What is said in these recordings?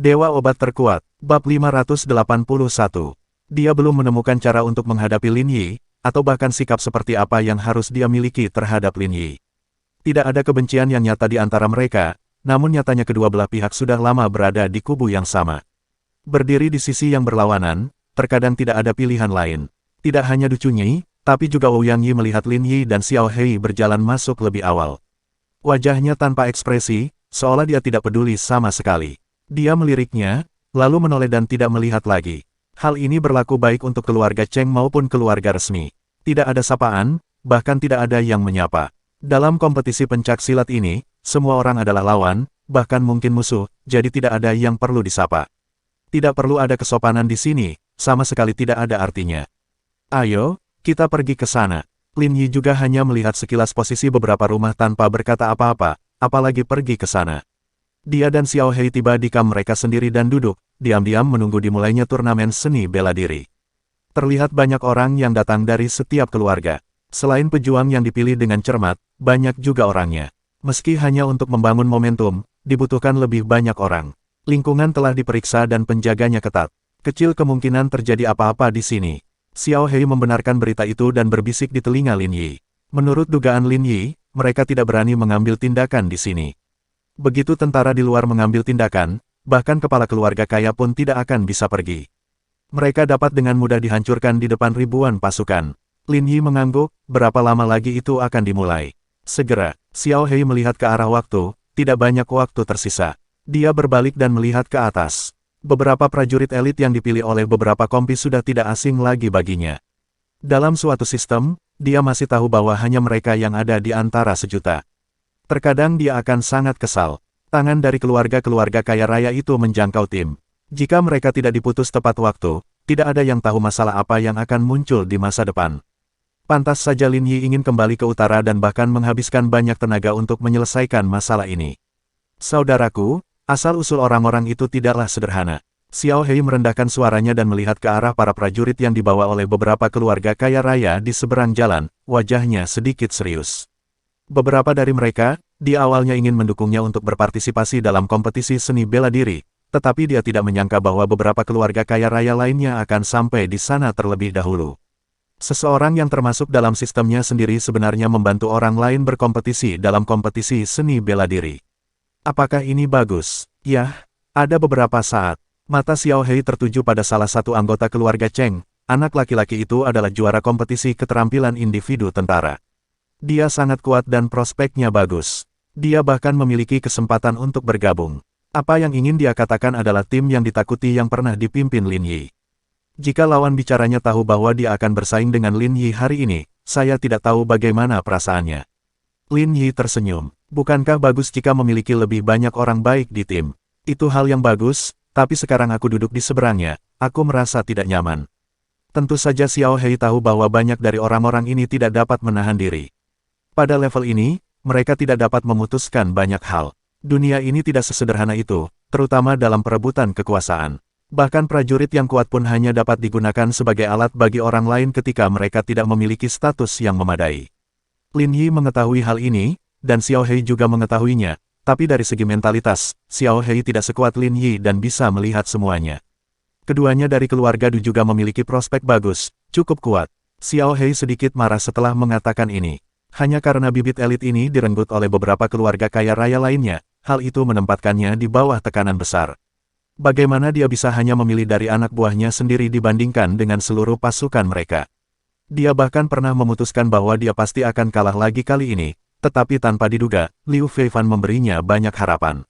Dewa Obat Terkuat, Bab 581. Dia belum menemukan cara untuk menghadapi Lin Yi, atau bahkan sikap seperti apa yang harus dia miliki terhadap Lin Yi. Tidak ada kebencian yang nyata di antara mereka, namun nyatanya kedua belah pihak sudah lama berada di kubu yang sama. Berdiri di sisi yang berlawanan, terkadang tidak ada pilihan lain. Tidak hanya Du Chunyi, tapi juga Ouyang Yi melihat Lin Yi dan Xiao Hei berjalan masuk lebih awal. Wajahnya tanpa ekspresi, seolah dia tidak peduli sama sekali. Dia meliriknya, lalu menoleh dan tidak melihat lagi. Hal ini berlaku baik untuk keluarga Cheng maupun keluarga resmi. Tidak ada sapaan, bahkan tidak ada yang menyapa. Dalam kompetisi pencak silat ini, semua orang adalah lawan, bahkan mungkin musuh, jadi tidak ada yang perlu disapa. Tidak perlu ada kesopanan di sini, sama sekali tidak ada artinya. Ayo, kita pergi ke sana. Lin Yi juga hanya melihat sekilas posisi beberapa rumah tanpa berkata apa-apa, apalagi pergi ke sana. Dia dan Xiao Hei tiba di kamp mereka sendiri dan duduk, diam-diam menunggu dimulainya turnamen seni bela diri. Terlihat banyak orang yang datang dari setiap keluarga. Selain pejuang yang dipilih dengan cermat, banyak juga orangnya. Meski hanya untuk membangun momentum, dibutuhkan lebih banyak orang. Lingkungan telah diperiksa dan penjaganya ketat. Kecil kemungkinan terjadi apa-apa di sini. Xiao Hei membenarkan berita itu dan berbisik di telinga Lin Yi. Menurut dugaan Lin Yi, mereka tidak berani mengambil tindakan di sini. Begitu tentara di luar mengambil tindakan, bahkan kepala keluarga kaya pun tidak akan bisa pergi. Mereka dapat dengan mudah dihancurkan di depan ribuan pasukan. Lin Yi mengangguk, berapa lama lagi itu akan dimulai? Segera, Xiao Hei melihat ke arah waktu, tidak banyak waktu tersisa. Dia berbalik dan melihat ke atas. Beberapa prajurit elit yang dipilih oleh beberapa kompi sudah tidak asing lagi baginya. Dalam suatu sistem, dia masih tahu bahwa hanya mereka yang ada di antara sejuta. Terkadang dia akan sangat kesal. Tangan dari keluarga-keluarga kaya raya itu menjangkau tim. Jika mereka tidak diputus tepat waktu, tidak ada yang tahu masalah apa yang akan muncul di masa depan. Pantas saja Lin Yi ingin kembali ke utara dan bahkan menghabiskan banyak tenaga untuk menyelesaikan masalah ini. Saudaraku, asal-usul orang-orang itu tidaklah sederhana. Xiao Hei merendahkan suaranya dan melihat ke arah para prajurit yang dibawa oleh beberapa keluarga kaya raya di seberang jalan, wajahnya sedikit serius. Beberapa dari mereka, di awalnya ingin mendukungnya untuk berpartisipasi dalam kompetisi seni bela diri, tetapi dia tidak menyangka bahwa beberapa keluarga kaya raya lainnya akan sampai di sana terlebih dahulu. Seseorang yang termasuk dalam sistemnya sendiri sebenarnya membantu orang lain berkompetisi dalam kompetisi seni bela diri. Apakah ini bagus? Yah, ada beberapa saat. Mata Xiao Hei tertuju pada salah satu anggota keluarga Cheng. Anak laki-laki itu adalah juara kompetisi keterampilan individu tentara. Dia sangat kuat dan prospeknya bagus. Dia bahkan memiliki kesempatan untuk bergabung. Apa yang ingin dia katakan adalah tim yang ditakuti yang pernah dipimpin Lin Yi. Jika lawan bicaranya tahu bahwa dia akan bersaing dengan Lin Yi hari ini, saya tidak tahu bagaimana perasaannya. Lin Yi tersenyum. Bukankah bagus jika memiliki lebih banyak orang baik di tim? Itu hal yang bagus, tapi sekarang aku duduk di seberangnya, aku merasa tidak nyaman. Tentu saja Xiao Hei tahu bahwa banyak dari orang-orang ini tidak dapat menahan diri. Pada level ini, mereka tidak dapat memutuskan banyak hal. Dunia ini tidak sesederhana itu, terutama dalam perebutan kekuasaan. Bahkan prajurit yang kuat pun hanya dapat digunakan sebagai alat bagi orang lain ketika mereka tidak memiliki status yang memadai. Lin Yi mengetahui hal ini, dan Xiao Hei juga mengetahuinya, tapi dari segi mentalitas, Xiao Hei tidak sekuat Lin Yi dan bisa melihat semuanya. Keduanya dari keluarga Du juga memiliki prospek bagus, cukup kuat. Xiao Hei sedikit marah setelah mengatakan ini. Hanya karena bibit elit ini direnggut oleh beberapa keluarga kaya raya lainnya, hal itu menempatkannya di bawah tekanan besar. Bagaimana dia bisa hanya memilih dari anak buahnya sendiri dibandingkan dengan seluruh pasukan mereka? Dia bahkan pernah memutuskan bahwa dia pasti akan kalah lagi kali ini, tetapi tanpa diduga, Liu Feifan memberinya banyak harapan.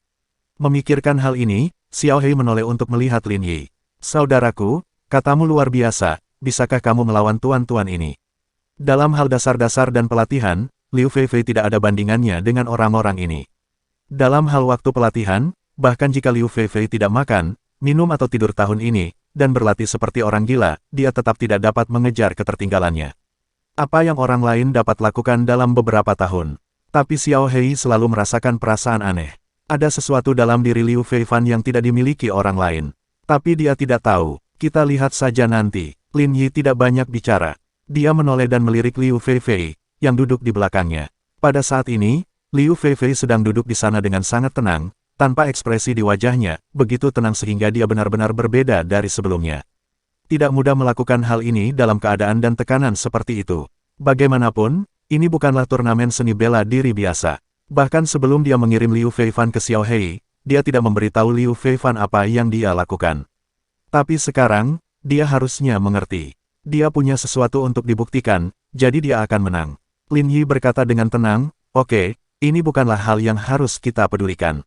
Memikirkan hal ini, Xiao Hei menoleh untuk melihat Lin Yi. Saudaraku, katamu luar biasa, bisakah kamu melawan tuan-tuan ini? Dalam hal dasar-dasar dan pelatihan, Liu Feifei tidak ada bandingannya dengan orang-orang ini. Dalam hal waktu pelatihan, bahkan jika Liu Feifei tidak makan, minum atau tidur tahun ini, dan berlatih seperti orang gila, dia tetap tidak dapat mengejar ketertinggalannya. Apa yang orang lain dapat lakukan dalam beberapa tahun. Tapi Xiao Hei selalu merasakan perasaan aneh. Ada sesuatu dalam diri Liu Feifan yang tidak dimiliki orang lain. Tapi dia tidak tahu, kita lihat saja nanti. Lin Yi tidak banyak bicara. Dia menoleh dan melirik Liu Feifei, yang duduk di belakangnya. Pada saat ini, Liu Feifei sedang duduk di sana dengan sangat tenang, tanpa ekspresi di wajahnya, begitu tenang sehingga dia benar-benar berbeda dari sebelumnya. Tidak mudah melakukan hal ini dalam keadaan dan tekanan seperti itu. Bagaimanapun, ini bukanlah turnamen seni bela diri biasa. Bahkan sebelum dia mengirim Liu Feifan ke Xiao Hei, dia tidak memberitahu Liu Feifan apa yang dia lakukan. Tapi sekarang, dia harusnya mengerti. Dia punya sesuatu untuk dibuktikan, jadi dia akan menang. Lin Yi berkata dengan tenang, "Oke, ini bukanlah hal yang harus kita pedulikan.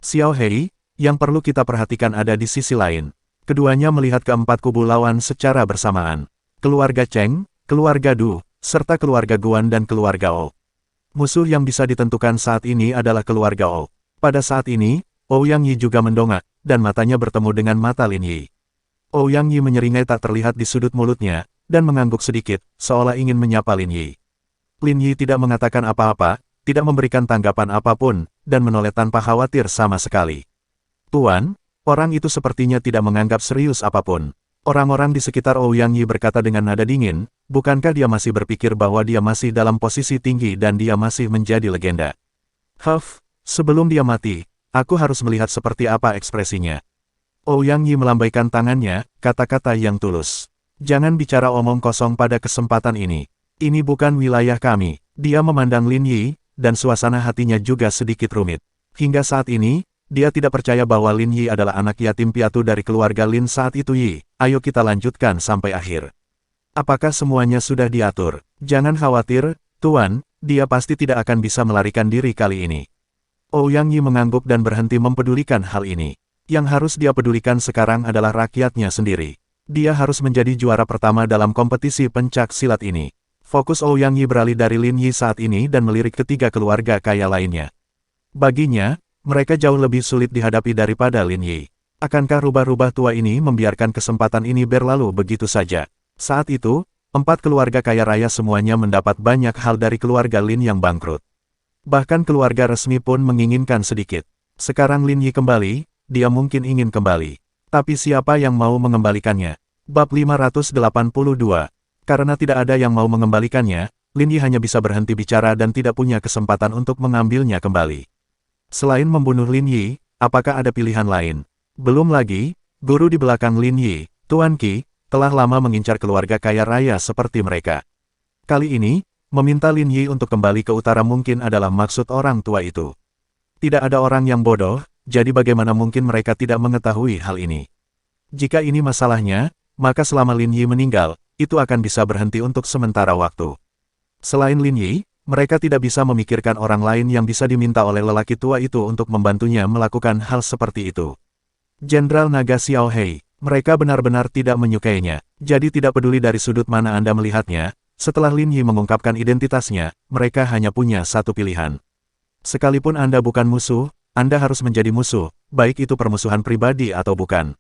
Xiao Hei, yang perlu kita perhatikan ada di sisi lain." Keduanya melihat keempat kubu lawan secara bersamaan. Keluarga Cheng, keluarga Du, serta keluarga Guan dan keluarga O. Musuh yang bisa ditentukan saat ini adalah keluarga O. Pada saat ini, Ouyang Yi juga mendongak, dan matanya bertemu dengan mata Lin Yi. Ouyang Yi menyeringai tak terlihat di sudut mulutnya, dan mengangguk sedikit, seolah ingin menyapa Lin Yi. Lin Yi tidak mengatakan apa-apa, tidak memberikan tanggapan apapun, dan menoleh tanpa khawatir sama sekali. "Tuan," orang itu sepertinya tidak menganggap serius apapun. Orang-orang di sekitar Ouyang Yi berkata dengan nada dingin, bukankah dia masih berpikir bahwa dia masih dalam posisi tinggi dan dia masih menjadi legenda? "Huff, sebelum dia mati, aku harus melihat seperti apa ekspresinya." Ouyang Yi melambaikan tangannya, kata-kata yang tulus. "Jangan bicara omong kosong pada kesempatan ini. Ini bukan wilayah kami." Dia memandang Lin Yi, dan suasana hatinya juga sedikit rumit. Hingga saat ini, dia tidak percaya bahwa Lin Yi adalah anak yatim piatu dari keluarga Lin saat itu. "Yi, ayo kita lanjutkan sampai akhir. Apakah semuanya sudah diatur?" "Jangan khawatir, Tuan, dia pasti tidak akan bisa melarikan diri kali ini." Ouyang Yi mengangguk dan berhenti mempedulikan hal ini. Yang harus dia pedulikan sekarang adalah rakyatnya sendiri. Dia harus menjadi juara pertama dalam kompetisi pencak silat ini. Fokus Ouyang Yi beralih dari Lin Yi saat ini dan melirik ketiga keluarga kaya lainnya. Baginya, mereka jauh lebih sulit dihadapi daripada Lin Yi. Akankah rubah-rubah tua ini membiarkan kesempatan ini berlalu begitu saja? Saat itu, empat keluarga kaya raya semuanya mendapat banyak hal dari keluarga Lin yang bangkrut. Bahkan keluarga resmi pun menginginkan sedikit. Sekarang Lin Yi kembali, dia mungkin ingin kembali. Tapi siapa yang mau mengembalikannya? Bab 582. Karena tidak ada yang mau mengembalikannya, Lin Yi hanya bisa berhenti bicara dan tidak punya kesempatan untuk mengambilnya kembali. Selain membunuh Lin Yi, apakah ada pilihan lain? Belum lagi, guru di belakang Lin Yi, Tuan Qi, telah lama mengincar keluarga kaya raya seperti mereka. Kali ini, meminta Lin Yi untuk kembali ke utara mungkin adalah maksud orang tua itu. Tidak ada orang yang bodoh, jadi bagaimana mungkin mereka tidak mengetahui hal ini? Jika ini masalahnya, maka selama Lin Yi meninggal, itu akan bisa berhenti untuk sementara waktu. Selain Lin Yi, mereka tidak bisa memikirkan orang lain yang bisa diminta oleh lelaki tua itu untuk membantunya melakukan hal seperti itu. Jenderal Naga Xiao Hei, mereka benar-benar tidak menyukainya, jadi tidak peduli dari sudut mana Anda melihatnya, setelah Lin Yi mengungkapkan identitasnya, mereka hanya punya satu pilihan. Sekalipun Anda bukan musuh, Anda harus menjadi musuh, baik itu permusuhan pribadi atau bukan.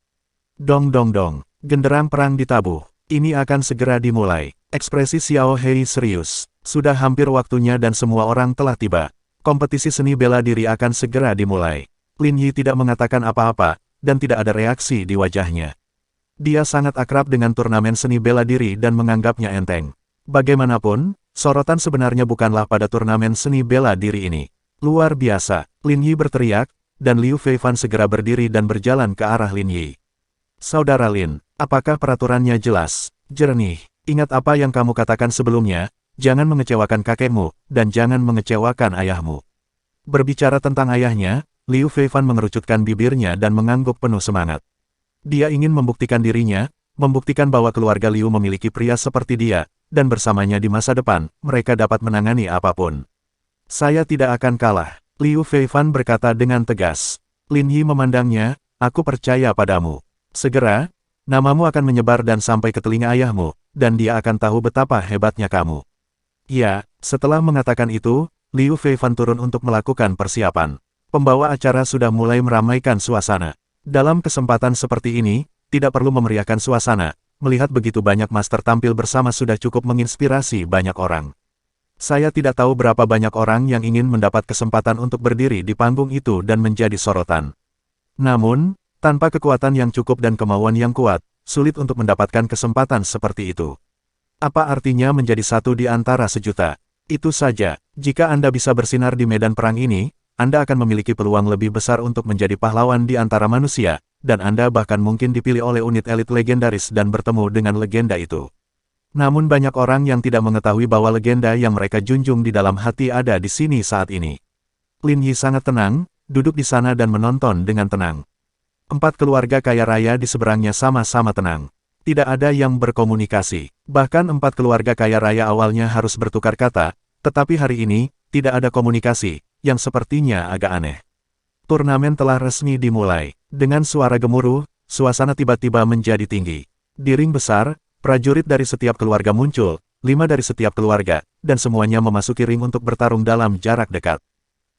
Dong dong dong, genderang perang ditabuh. Ini akan segera dimulai. Ekspresi Xiao Hei serius. Sudah hampir waktunya dan semua orang telah tiba. Kompetisi seni bela diri akan segera dimulai. Lin Yi tidak mengatakan apa-apa, dan tidak ada reaksi di wajahnya. Dia sangat akrab dengan turnamen seni bela diri dan menganggapnya enteng. Bagaimanapun, sorotan sebenarnya bukanlah pada turnamen seni bela diri ini. Luar biasa, Lin Yi berteriak, dan Liu Feifan segera berdiri dan berjalan ke arah Lin Yi. "Saudara Lin, apakah peraturannya jelas, jernih? Ingat apa yang kamu katakan sebelumnya, jangan mengecewakan kakekmu, dan jangan mengecewakan ayahmu." Berbicara tentang ayahnya, Liu Feifan mengerucutkan bibirnya dan mengangguk penuh semangat. Dia ingin membuktikan dirinya, membuktikan bahwa keluarga Liu memiliki pria seperti dia, dan bersamanya di masa depan, mereka dapat menangani apapun. "Saya tidak akan kalah," Liu Feifan berkata dengan tegas. Lin Yi memandangnya, "Aku percaya padamu. Segera, namamu akan menyebar dan sampai ke telinga ayahmu, dan dia akan tahu betapa hebatnya kamu." Ya, setelah mengatakan itu, Liu Feifan turun untuk melakukan persiapan. Pembawa acara sudah mulai meramaikan suasana. Dalam kesempatan seperti ini, tidak perlu memeriahkan suasana, melihat begitu banyak master tampil bersama sudah cukup menginspirasi banyak orang. Saya tidak tahu berapa banyak orang yang ingin mendapat kesempatan untuk berdiri di panggung itu dan menjadi sorotan. Namun, tanpa kekuatan yang cukup dan kemauan yang kuat, sulit untuk mendapatkan kesempatan seperti itu. Apa artinya menjadi satu di antara sejuta? Itu saja, jika Anda bisa bersinar di medan perang ini, Anda akan memiliki peluang lebih besar untuk menjadi pahlawan di antara manusia, dan Anda bahkan mungkin dipilih oleh unit elit legendaris dan bertemu dengan legenda itu. Namun banyak orang yang tidak mengetahui bahwa legenda yang mereka junjung di dalam hati ada di sini saat ini. Lin Yi sangat tenang, duduk di sana dan menonton dengan tenang. 4 keluarga kaya raya di seberangnya sama-sama tenang. Tidak ada yang berkomunikasi. Bahkan 4 keluarga kaya raya awalnya harus bertukar kata, tetapi hari ini, tidak ada komunikasi, yang sepertinya agak aneh. Turnamen telah resmi dimulai. Dengan suara gemuruh, suasana tiba-tiba menjadi tinggi. Di ring besar, prajurit dari setiap keluarga muncul, 5 dari setiap keluarga, dan semuanya memasuki ring untuk bertarung dalam jarak dekat.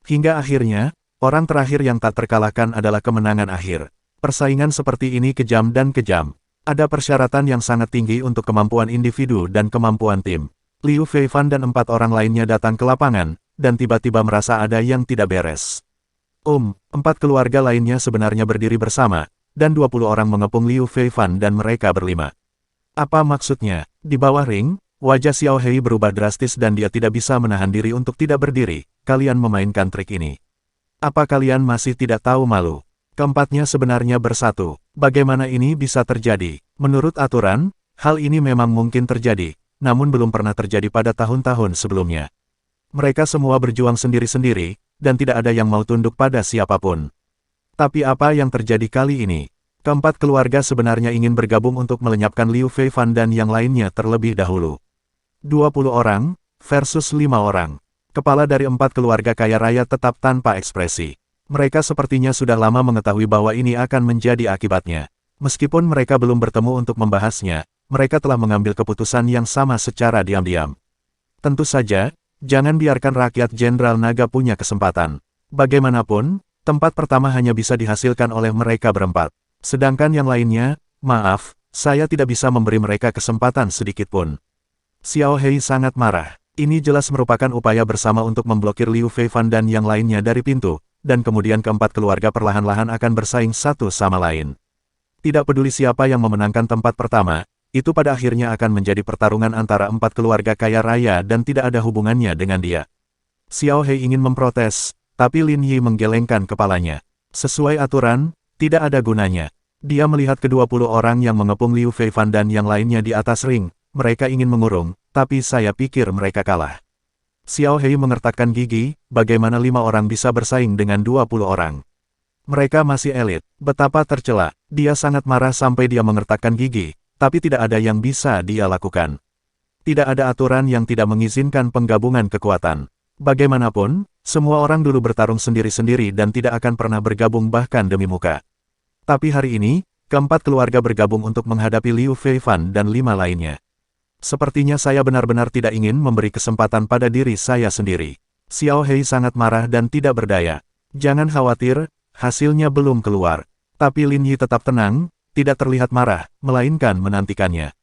Hingga akhirnya, orang terakhir yang tak terkalahkan adalah kemenangan akhir. Persaingan seperti ini kejam dan kejam. Ada persyaratan yang sangat tinggi untuk kemampuan individu dan kemampuan tim. Liu Feifan dan 4 orang lainnya datang ke lapangan, dan tiba-tiba merasa ada yang tidak beres. 4 keluarga lainnya sebenarnya berdiri bersama, dan 20 orang mengepung Liu Feifan dan mereka berlima. Apa maksudnya? Di bawah ring, wajah Xiao Hei berubah drastis dan dia tidak bisa menahan diri untuk tidak berdiri. Kalian memainkan trik ini. Apa kalian masih tidak tahu malu? Keempatnya sebenarnya bersatu. Bagaimana ini bisa terjadi? Menurut aturan, hal ini memang mungkin terjadi, namun belum pernah terjadi pada tahun-tahun sebelumnya. Mereka semua berjuang sendiri-sendiri, dan tidak ada yang mau tunduk pada siapapun. Tapi apa yang terjadi kali ini? Keempat keluarga sebenarnya ingin bergabung untuk melenyapkan Liu Feifan dan yang lainnya terlebih dahulu. 20 orang, versus 5 orang. Kepala dari 4 keluarga kaya raya tetap tanpa ekspresi. Mereka sepertinya sudah lama mengetahui bahwa ini akan menjadi akibatnya. Meskipun mereka belum bertemu untuk membahasnya, mereka telah mengambil keputusan yang sama secara diam-diam. Tentu saja, jangan biarkan rakyat Jenderal Naga punya kesempatan. Bagaimanapun, tempat pertama hanya bisa dihasilkan oleh mereka berempat. Sedangkan yang lainnya, maaf, saya tidak bisa memberi mereka kesempatan sedikitpun. Xiao Hei sangat marah. Ini jelas merupakan upaya bersama untuk memblokir Liu Feifan dan yang lainnya dari pintu, dan kemudian keempat keluarga perlahan-lahan akan bersaing satu sama lain. Tidak peduli siapa yang memenangkan tempat pertama, itu pada akhirnya akan menjadi pertarungan antara 4 keluarga kaya raya dan tidak ada hubungannya dengan dia. Xiao Hei ingin memprotes, tapi Lin Yi menggelengkan kepalanya. Sesuai aturan, tidak ada gunanya. Dia melihat ke-20 orang yang mengepung Liu Feifan dan yang lainnya di atas ring, mereka ingin mengurung, tapi saya pikir mereka kalah. Xiao Hei mengertakkan gigi, bagaimana 5 orang bisa bersaing dengan 20 orang. Mereka masih elit, betapa tercela. Dia sangat marah sampai dia mengertakkan gigi, tapi tidak ada yang bisa dia lakukan. Tidak ada aturan yang tidak mengizinkan penggabungan kekuatan. Bagaimanapun, semua orang dulu bertarung sendiri-sendiri dan tidak akan pernah bergabung bahkan demi muka. Tapi hari ini, keempat keluarga bergabung untuk menghadapi Liu Feifan dan 5 lainnya. Sepertinya saya benar-benar tidak ingin memberi kesempatan pada diri saya sendiri. Xiao Hei sangat marah dan tidak berdaya. Jangan khawatir, hasilnya belum keluar. Tapi Lin Yi tetap tenang, tidak terlihat marah, melainkan menantikannya.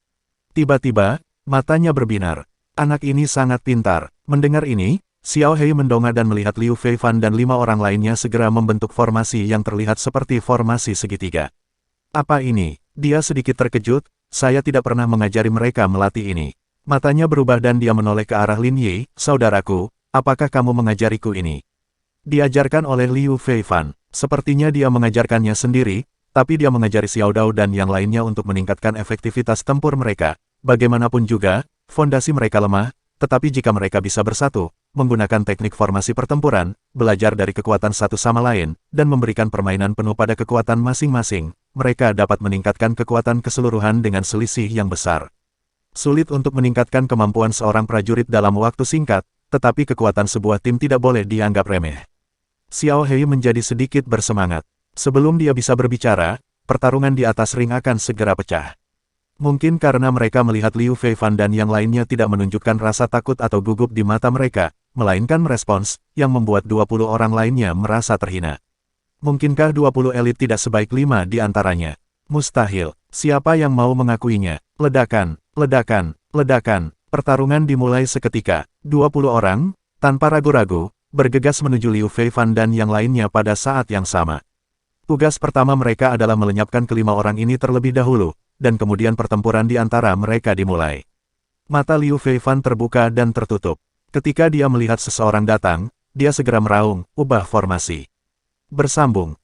Tiba-tiba, matanya berbinar. Anak ini sangat pintar. Mendengar ini, Xiao Hei mendongak dan melihat Liu Feifan dan 5 orang lainnya segera membentuk formasi yang terlihat seperti formasi segitiga. Apa ini? Dia sedikit terkejut. Saya tidak pernah mengajari mereka melatih ini. Matanya berubah dan dia menoleh ke arah Lin Yi. Saudaraku, apakah kamu mengajariku ini? Diajarkan oleh Liu Feifan. Sepertinya dia mengajarkannya sendiri, tapi dia mengajari Xiao Dao dan yang lainnya untuk meningkatkan efektivitas tempur mereka. Bagaimanapun juga, fondasi mereka lemah, tetapi jika mereka bisa bersatu, menggunakan teknik formasi pertempuran, belajar dari kekuatan satu sama lain, dan memberikan permainan penuh pada kekuatan masing-masing, mereka dapat meningkatkan kekuatan keseluruhan dengan selisih yang besar. Sulit untuk meningkatkan kemampuan seorang prajurit dalam waktu singkat, tetapi kekuatan sebuah tim tidak boleh dianggap remeh. Xiao Hei menjadi sedikit bersemangat. Sebelum dia bisa berbicara, pertarungan di atas ring akan segera pecah. Mungkin karena mereka melihat Liu Feifan dan yang lainnya tidak menunjukkan rasa takut atau gugup di mata mereka, melainkan merespons, yang membuat 20 orang lainnya merasa terhina. Mungkinkah 20 elit tidak sebaik 5 di antaranya? Mustahil. Siapa yang mau mengakuinya? Ledakan, ledakan, ledakan. Pertarungan dimulai seketika. 20 orang, tanpa ragu-ragu, bergegas menuju Liu Feifan dan yang lainnya pada saat yang sama. Tugas pertama mereka adalah melenyapkan kelima orang ini terlebih dahulu, dan kemudian pertempuran di antara mereka dimulai. Mata Liu Feifan terbuka dan tertutup. Ketika dia melihat seseorang datang, dia segera meraung, ubah formasi. Bersambung,